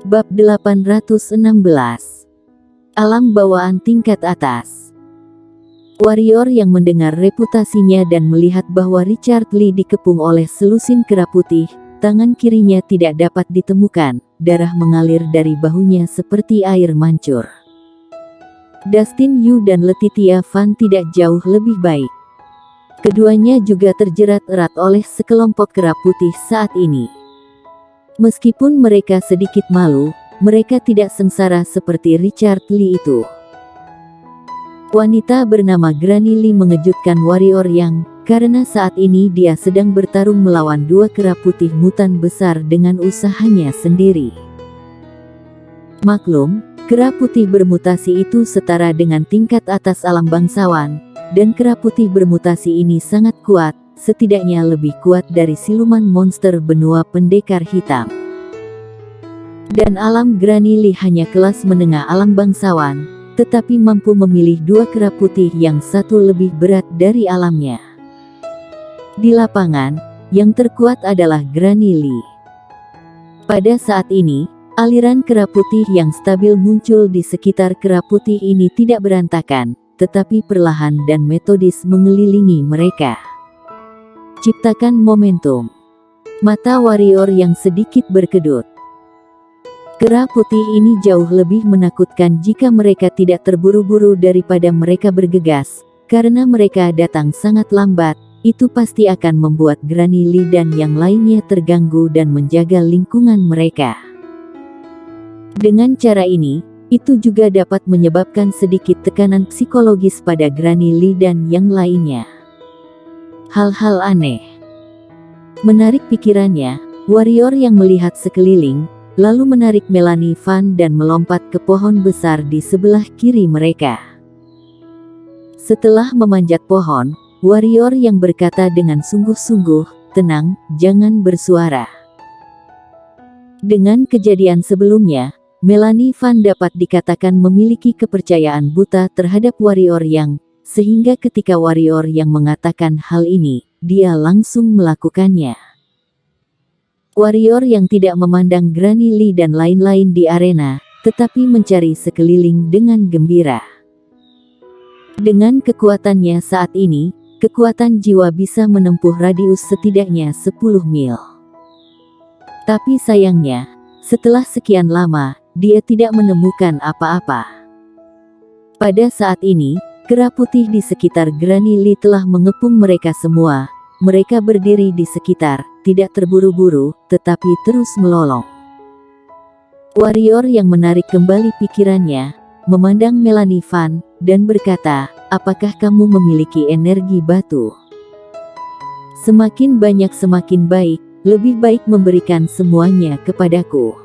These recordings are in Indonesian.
Bab 816. Alam bawaan tingkat atas. Warrior yang mendengar reputasinya dan melihat bahwa Richard Lee dikepung oleh selusin kera putih, tangan kirinya tidak dapat ditemukan, darah mengalir dari bahunya seperti air mancur. Dustin Yu dan Letitia Van tidak jauh lebih baik. Keduanya juga terjerat erat oleh sekelompok kera putih saat ini. Meskipun mereka sedikit malu, mereka tidak sengsara seperti Richard Lee itu. Wanita bernama Granny Lee mengejutkan Warrior Yang, karena saat ini dia sedang bertarung melawan dua kera putih mutan besar dengan usahanya sendiri. Maklum, kera putih bermutasi itu setara dengan tingkat atas alam bangsawan, dan kera putih bermutasi ini sangat kuat, setidaknya lebih kuat dari siluman monster benua pendekar hitam. Dan alam Granny Lee hanya kelas menengah alam bangsawan, tetapi mampu memilih dua kera putih yang satu lebih berat dari alamnya. Di lapangan, yang terkuat adalah Granny Lee. Pada saat ini, aliran kera putih yang stabil muncul di sekitar kera putih ini tidak berantakan, tetapi perlahan dan metodis mengelilingi mereka. Ciptakan momentum. Mata Warrior yang sedikit berkedut. Kera putih ini jauh lebih menakutkan jika mereka tidak terburu-buru daripada mereka bergegas, karena mereka datang sangat lambat, itu pasti akan membuat Granny Lee dan yang lainnya terganggu dan menjaga lingkungan mereka. Dengan cara ini, itu juga dapat menyebabkan sedikit tekanan psikologis pada Granny Lee dan yang lainnya. Hal-hal aneh menarik pikirannya. Warrior yang melihat sekeliling, lalu menarik Melanie Van dan melompat ke pohon besar di sebelah kiri mereka. Setelah memanjat pohon, Warrior yang berkata dengan sungguh-sungguh, "Tenang, jangan bersuara." Dengan kejadian sebelumnya, Melanie Van dapat dikatakan memiliki kepercayaan buta terhadap Warrior Yang, sehingga ketika Warrior Yang mengatakan hal ini, dia langsung melakukannya. Warrior yang tidak memandang Granny Lee dan lain-lain di arena, tetapi mencari sekeliling dengan gembira. Dengan kekuatannya saat ini, kekuatan jiwa bisa menempuh radius setidaknya 10 mil. Tapi sayangnya, setelah sekian lama, dia tidak menemukan apa-apa. Pada saat ini, kera putih di sekitar Granny Lee telah mengepung mereka semua. Mereka berdiri di sekitar, tidak terburu-buru, tetapi terus melolong. Warrior yang menarik kembali pikirannya, memandang Melanie Van, dan berkata, "Apakah kamu memiliki energi batu? Semakin banyak semakin baik, lebih baik memberikan semuanya kepadaku."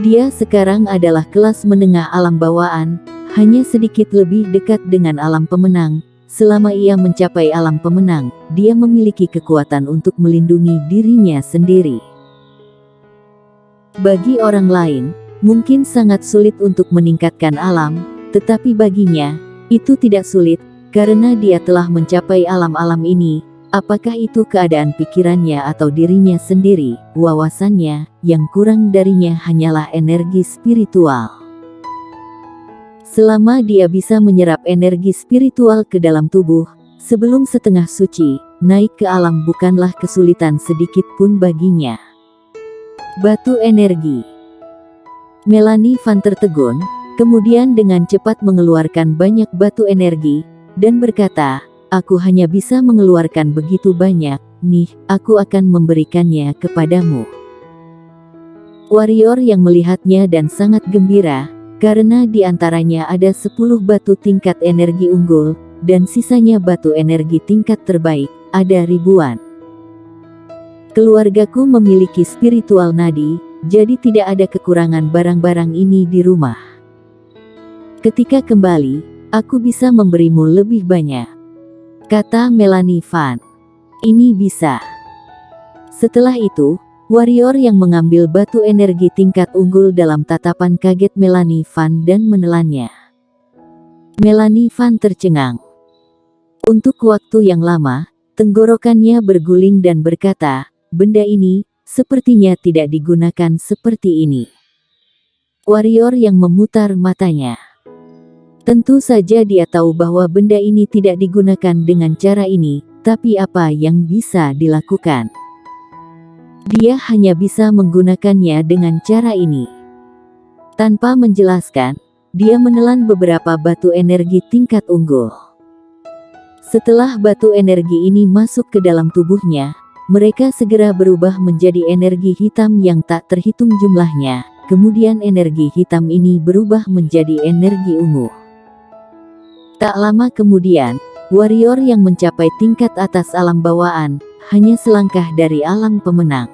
Dia sekarang adalah kelas menengah alam bawaan, hanya sedikit lebih dekat dengan alam pemenang. Selama ia mencapai alam pemenang, dia memiliki kekuatan untuk melindungi dirinya sendiri. Bagi orang lain, mungkin sangat sulit untuk meningkatkan alam, tetapi baginya, itu tidak sulit, karena dia telah mencapai alam-alam ini. Apakah itu keadaan pikirannya atau dirinya sendiri, wawasannya, yang kurang darinya hanyalah energi spiritual. Selama dia bisa menyerap energi spiritual ke dalam tubuh, sebelum setengah suci, naik ke alam bukanlah kesulitan sedikit pun baginya. Batu energi. Melanie Van tertegun, kemudian dengan cepat mengeluarkan banyak batu energi, dan berkata, "Aku hanya bisa mengeluarkan begitu banyak, nih, aku akan memberikannya kepadamu." Warrior yang melihatnya dan sangat gembira, karena di antaranya ada 10 batu tingkat energi unggul, dan sisanya batu energi tingkat terbaik, ada ribuan. Keluargaku memiliki spiritual nadi, jadi tidak ada kekurangan barang-barang ini di rumah. Ketika kembali, aku bisa memberimu lebih banyak, kata Melanie Van. Ini bisa. Setelah itu, Warrior yang mengambil batu energi tingkat unggul dalam tatapan kaget Melanie Van dan menelannya. Melanie Van tercengang. Untuk waktu yang lama, tenggorokannya berguling dan berkata, "Benda ini, sepertinya tidak digunakan seperti ini. Warrior yang memutar matanya. Tentu saja dia tahu bahwa benda ini tidak digunakan dengan cara ini, tapi apa yang bisa dilakukan? Dia hanya bisa menggunakannya dengan cara ini. Tanpa menjelaskan, dia menelan beberapa batu energi tingkat unggul. Setelah batu energi ini masuk ke dalam tubuhnya, mereka segera berubah menjadi energi hitam yang tak terhitung jumlahnya. Kemudian energi hitam ini berubah menjadi energi ungu. Tak lama kemudian, warrior yang mencapai tingkat atas alam bawaan, hanya selangkah dari alam pemenang.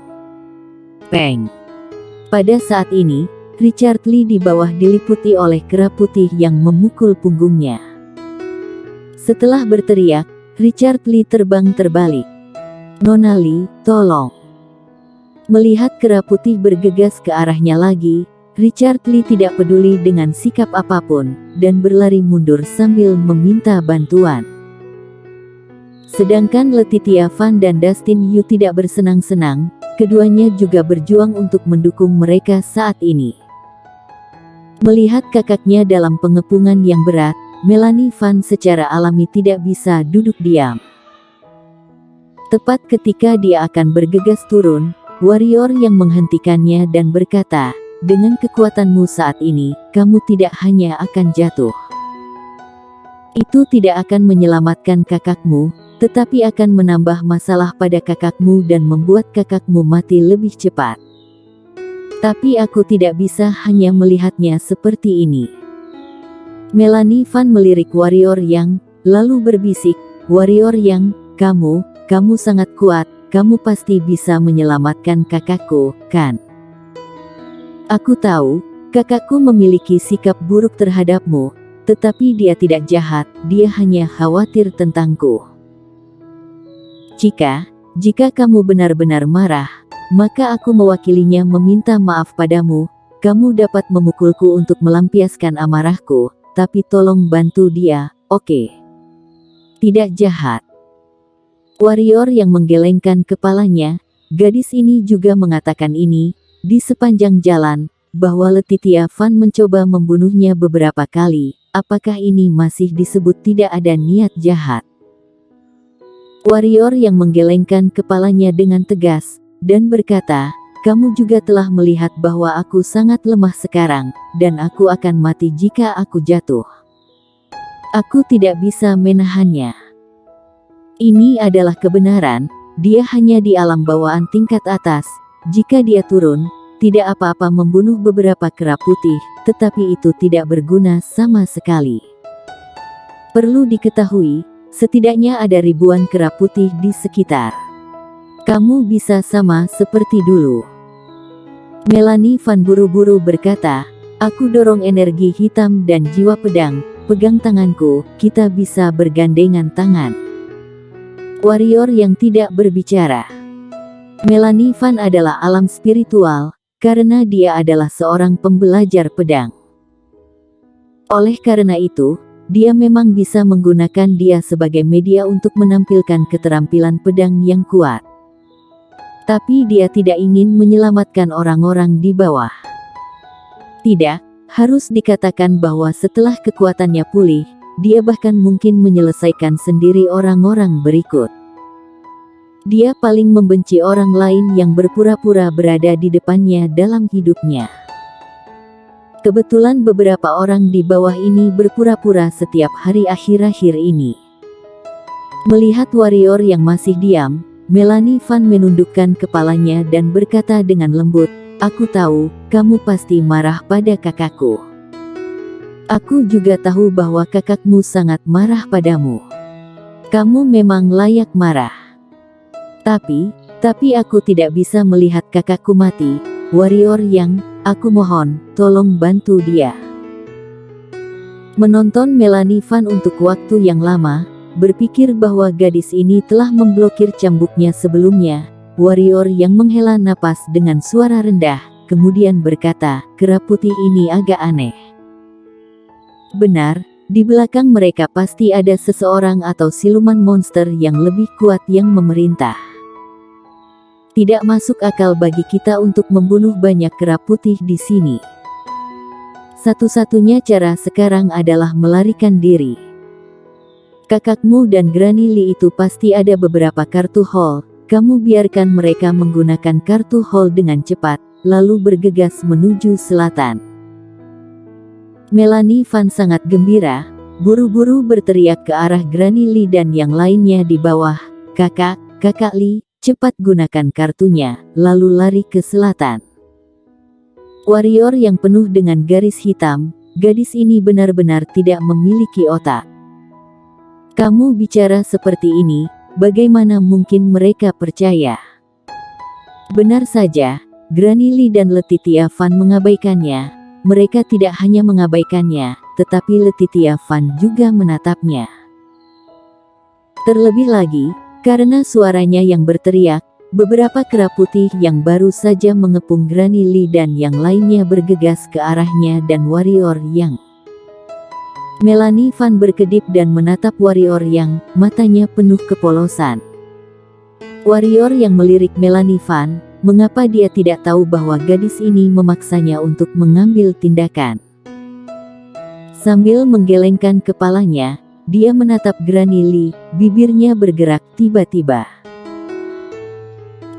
Peng! Pada saat ini, Richard Lee di bawah diliputi oleh kera putih yang memukul punggungnya. Setelah berteriak, Richard Lee terbang terbalik. "Nona Lee, tolong!" Melihat kera putih bergegas ke arahnya lagi, Richard Lee tidak peduli dengan sikap apapun, dan berlari mundur sambil meminta bantuan. Sedangkan Letitia Van dan Dustin Yu tidak bersenang-senang, keduanya juga berjuang untuk mendukung mereka saat ini. Melihat kakaknya dalam pengepungan yang berat, Melanie Van secara alami tidak bisa duduk diam. Tepat ketika dia akan bergegas turun, warrior yang menghentikannya dan berkata, "Dengan kekuatanmu saat ini, kamu tidak hanya akan jatuh. Itu tidak akan menyelamatkan kakakmu, tetapi akan menambah masalah pada kakakmu dan membuat kakakmu mati lebih cepat. Tapi aku tidak bisa hanya melihatnya seperti ini." Melanie Van melirik warrior yang, lalu berbisik, "Warrior yang, kamu sangat kuat, kamu pasti bisa menyelamatkan kakakku, kan? Aku tahu, kakakku memiliki sikap buruk terhadapmu, tetapi dia tidak jahat, dia hanya khawatir tentangku. Jika kamu benar-benar marah, maka aku mewakilinya meminta maaf padamu. Kamu dapat memukulku untuk melampiaskan amarahku, tapi tolong bantu dia, oke? Tidak jahat." Warrior yang menggelengkan kepalanya, gadis ini juga mengatakan ini, di sepanjang jalan, bahwa Letitia Van mencoba membunuhnya beberapa kali. Apakah ini masih disebut tidak ada niat jahat? Warrior yang menggelengkan kepalanya dengan tegas, dan berkata, "Kamu juga telah melihat bahwa aku sangat lemah sekarang, dan aku akan mati jika aku jatuh. Aku tidak bisa menahannya. Ini adalah kebenaran, dia hanya di alam bawaan tingkat atas. Jika dia turun, tidak apa-apa membunuh beberapa kera putih, tetapi itu tidak berguna sama sekali. Perlu diketahui, setidaknya ada ribuan kera putih di sekitar. Kamu bisa sama seperti dulu." Melanie Van buru-buru berkata, "Aku dorong energi hitam dan jiwa pedang, pegang tanganku, kita bisa bergandengan tangan." Warrior yang tidak berbicara. Melanie Van adalah alam spiritual, karena dia adalah seorang pembelajar pedang. Oleh karena itu, dia memang bisa menggunakan dia sebagai media untuk menampilkan keterampilan pedang yang kuat. Tapi dia tidak ingin menyelamatkan orang-orang di bawah. Tidak, harus dikatakan bahwa setelah kekuatannya pulih, dia bahkan mungkin menyelesaikan sendiri orang-orang berikut. Dia paling membenci orang lain yang berpura-pura berada di depannya dalam hidupnya. Kebetulan beberapa orang di bawah ini berpura-pura setiap hari akhir-akhir ini. Melihat warrior yang masih diam, Melanie Van menundukkan kepalanya dan berkata dengan lembut, "Aku tahu, kamu pasti marah pada kakakku. Aku juga tahu bahwa kakakmu sangat marah padamu. Kamu memang layak marah. Tapi aku tidak bisa melihat kakakku mati. Warrior yang, aku mohon, tolong bantu dia." Menonton Melanie Van untuk waktu yang lama, berpikir bahwa gadis ini telah memblokir cambuknya sebelumnya, warrior yang menghela napas dengan suara rendah, kemudian berkata, "Kera putih ini agak aneh. Benar, di belakang mereka pasti ada seseorang atau siluman monster yang lebih kuat yang memerintah. Tidak masuk akal bagi kita untuk membunuh banyak kera putih di sini. Satu-satunya cara sekarang adalah melarikan diri. Kakakmu dan Granny Lee itu pasti ada beberapa kartu hall. Kamu biarkan mereka menggunakan kartu hall dengan cepat, lalu bergegas menuju selatan. Melanie Van sangat gembira, buru-buru berteriak ke arah Granny Lee dan yang lainnya di bawah. Kakak Lee, cepat gunakan kartunya, lalu lari ke selatan. Warrior yang penuh dengan garis hitam, gadis ini benar-benar tidak memiliki otak. Kamu bicara seperti ini, bagaimana mungkin mereka percaya? Benar saja, Granny Lee dan Letitia Van mengabaikannya. Mereka tidak hanya mengabaikannya, tetapi Letitia Van juga menatapnya. Terlebih lagi, karena suaranya yang berteriak, beberapa kera putih yang baru saja mengepung Granny Lee dan yang lainnya bergegas ke arahnya dan warrior yang. Melanie Van berkedip dan menatap warrior yang matanya penuh kepolosan. Warrior yang melirik Melanie Van, mengapa dia tidak tahu bahwa gadis ini memaksanya untuk mengambil tindakan. Sambil menggelengkan kepalanya, dia menatap Granny Lee, bibirnya bergerak tiba-tiba.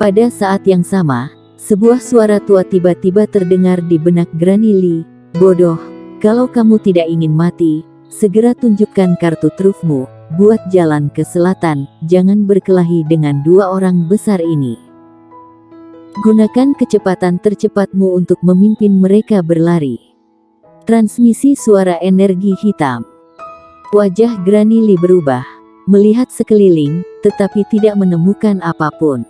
Pada saat yang sama, sebuah suara tua tiba-tiba terdengar di benak Granny Lee. Bodoh, kalau kamu tidak ingin mati, segera tunjukkan kartu trufmu, buat jalan ke selatan, jangan berkelahi dengan dua orang besar ini. Gunakan kecepatan tercepatmu untuk memimpin mereka berlari. Transmisi suara energi hitam. Wajah Granny Lee berubah, melihat sekeliling, tetapi tidak menemukan apapun.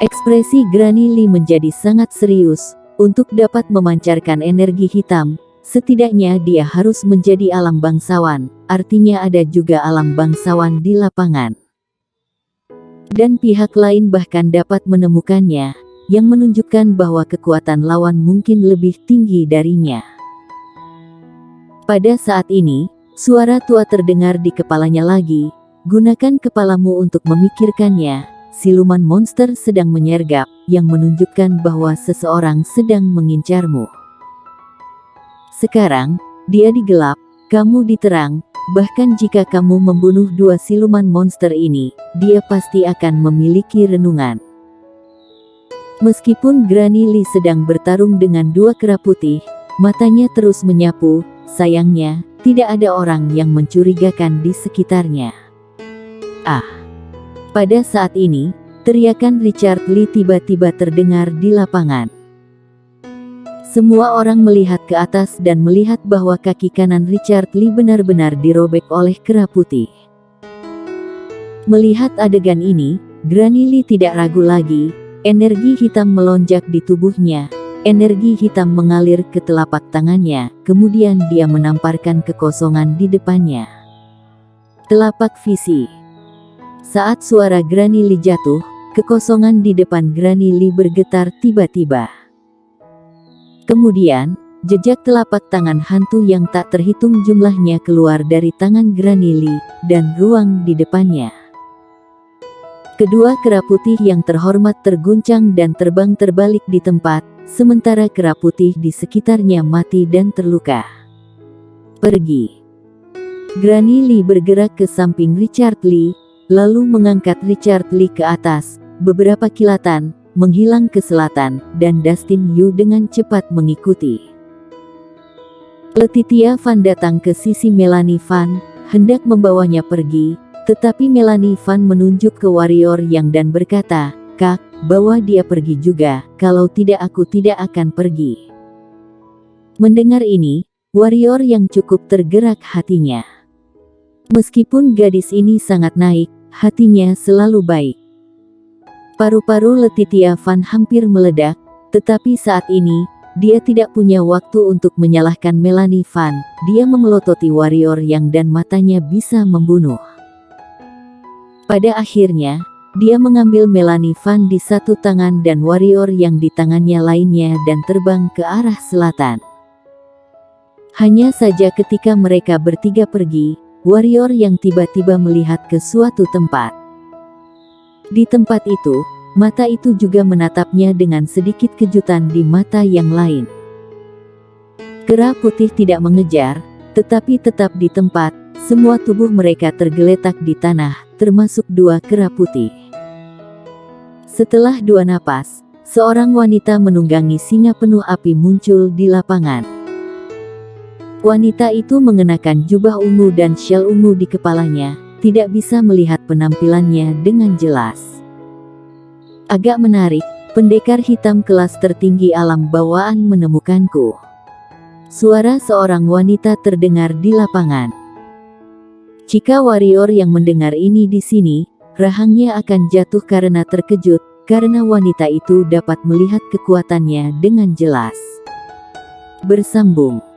Ekspresi Granny Lee menjadi sangat serius. Untuk dapat memancarkan energi hitam, setidaknya dia harus menjadi alam bangsawan, artinya ada juga alam bangsawan di lapangan. Dan pihak lain bahkan dapat menemukannya, yang menunjukkan bahwa kekuatan lawan mungkin lebih tinggi darinya. Pada saat ini, suara tua terdengar di kepalanya lagi. Gunakan kepalamu untuk memikirkannya. Siluman monster sedang menyergap, yang menunjukkan bahwa seseorang sedang mengincarmu. Sekarang, dia digelap, kamu diterang, bahkan jika kamu membunuh dua siluman monster ini, dia pasti akan memiliki renungan. Meskipun Granny Lee sedang bertarung dengan dua kera putih, matanya terus menyapu, sayangnya, tidak ada orang yang mencurigakan di sekitarnya. Pada saat ini, teriakan Richard Lee tiba-tiba terdengar di lapangan. Semua orang melihat ke atas dan melihat bahwa kaki kanan Richard Lee benar-benar dirobek oleh kera putih. Melihat adegan ini, Granny Lee tidak ragu lagi, energi hitam melonjak di tubuhnya, energi hitam mengalir ke telapak tangannya, kemudian dia menamparkan kekosongan di depannya. Telapak visi. Saat suara Granny Lee jatuh, kekosongan di depan Granny Lee bergetar tiba-tiba. Kemudian, jejak telapak tangan hantu yang tak terhitung jumlahnya keluar dari tangan Granny Lee, dan ruang di depannya. Kedua kera putih yang terhormat terguncang dan terbang terbalik di tempat, sementara kera putih di sekitarnya mati dan terluka. Pergi. Granny Lee bergerak ke samping Richard Lee, lalu mengangkat Richard Lee ke atas, beberapa kilatan, menghilang ke selatan, dan Dustin Yu dengan cepat mengikuti. Letitia Van datang ke sisi Melanie Van, hendak membawanya pergi, tetapi Melanie Van menunjuk ke warrior yang dan berkata, "Kak, bawa dia pergi juga, kalau tidak aku tidak akan pergi." Mendengar ini, warrior yang cukup tergerak hatinya. Meskipun gadis ini sangat naik, hatinya selalu baik. Paru-paru Letitia Van hampir meledak, tetapi saat ini, dia tidak punya waktu untuk menyalahkan Melanie Van. Dia memelototi warrior yang dan matanya bisa membunuh. Pada akhirnya, dia mengambil Melanie Van di satu tangan dan warrior yang di tangannya lainnya dan terbang ke arah selatan. Hanya saja ketika mereka bertiga pergi, warrior yang tiba-tiba melihat ke suatu tempat. Di tempat itu, Mata itu juga menatapnya dengan sedikit kejutan di mata yang lain. Kera putih tidak mengejar, tetapi tetap di tempat. Semua tubuh mereka tergeletak di tanah, termasuk dua kera putih. Setelah 2 napas, seorang wanita menunggangi singa penuh api muncul di lapangan. Wanita itu mengenakan jubah ungu dan syal ungu di kepalanya, tidak bisa melihat penampilannya dengan jelas. Agak menarik, pendekar hitam kelas tertinggi alam bawaan menemukanku. Suara seorang wanita terdengar di lapangan. Jika warrior yang mendengar ini di sini, rahangnya akan jatuh karena terkejut, karena wanita itu dapat melihat kekuatannya dengan jelas. Bersambung.